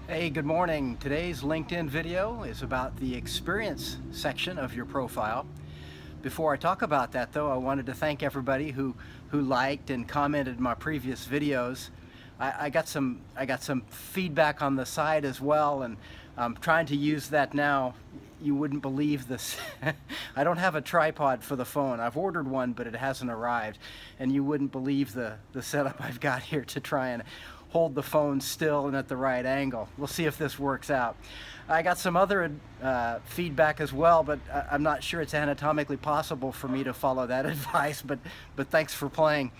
Hey, good morning. Today's LinkedIn video is about the experience section of your profile. Before I talk about that though, I wanted to thank everybody who liked and commented my previous videos. I got some feedback on the side as well, and I'm trying to use that now. You wouldn't believe this. I don't have a tripod for the phone. I've ordered one, but it hasn't arrived. And you wouldn't believe the setup I've got here to try and hold the phone still and at the right angle. We'll see if this works out. I got some other feedback as well, but I'm not sure it's anatomically possible for me to follow that advice, but thanks for playing.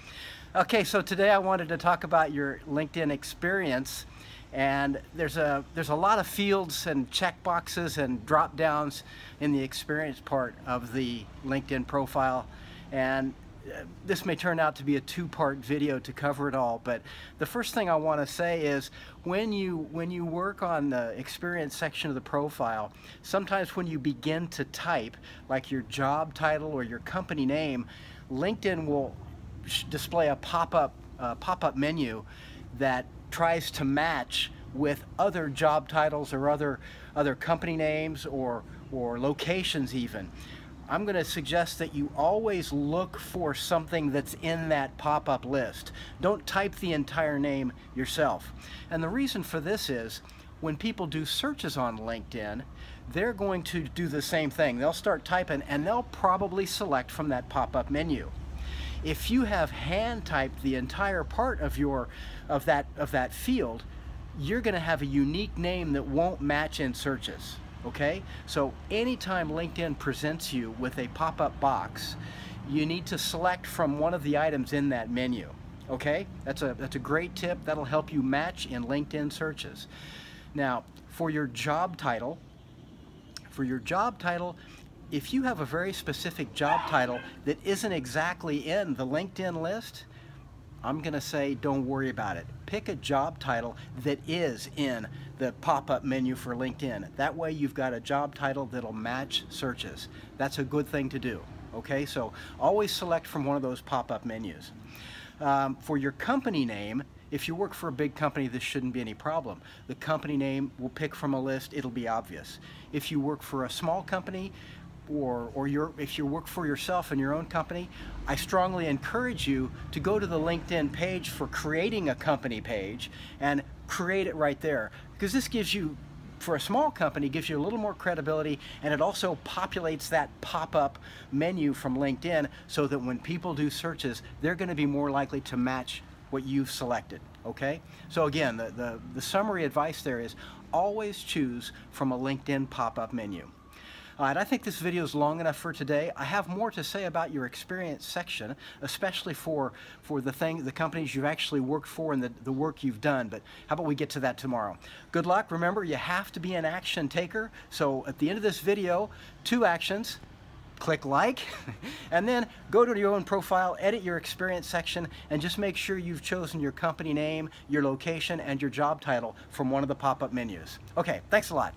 Okay, so today I wanted to talk about your LinkedIn experience, and there's a lot of fields and check boxes and drop downs in the experience part of the LinkedIn profile, and this may turn out to be a two-part video to cover it all. But the first thing I want to say is when you work on the experience section of the profile, sometimes when you begin to type like your job title or your company name, LinkedIn will display a pop-up menu that tries to match with other job titles or other company names or locations even. I'm going to suggest that you always look for something that's in that pop-up list. Don't type the entire name yourself. And the reason for this is when people do searches on LinkedIn, they're going to do the same thing. They'll start typing and they'll probably select from that pop-up menu. If you have hand typed the entire part of that field, you're going to have a unique name that won't match in searches. Okay, so anytime LinkedIn presents you with a pop-up box, you need to select from one of the items in that menu. Okay, that's a great tip. That'll help you match in LinkedIn searches. Now, for your job title, if you have a very specific job title that isn't exactly in the LinkedIn list, I'm going to say don't worry about it. Pick a job title that is in the pop-up menu for LinkedIn. That way you've got a job title that'll match searches. That's a good thing to do. Okay, so always select from one of those pop-up menus. For your company name, if you work for a big company, this shouldn't be any problem. The company name will pick from a list. It'll be obvious. If you work for a small company, if you work for yourself in your own company, I strongly encourage you to go to the LinkedIn page for creating a company page and create it right there, because this gives you, for a small company, gives you a little more credibility, and it also populates that pop-up menu from LinkedIn so that when people do searches, they're going to be more likely to match what you've selected. Okay, so again, the summary advice there is always choose from a LinkedIn pop-up menu. And I think this video is long enough for today. I have more to say about your experience section, especially for the companies you've actually worked for and the work you've done. But how about we get to that tomorrow? Good luck. Remember, you have to be an action taker. So at the end of this video, 2 actions. Click like, and then go to your own profile, edit your experience section, and just make sure you've chosen your company name, your location, and your job title from one of the pop-up menus. Okay, thanks a lot.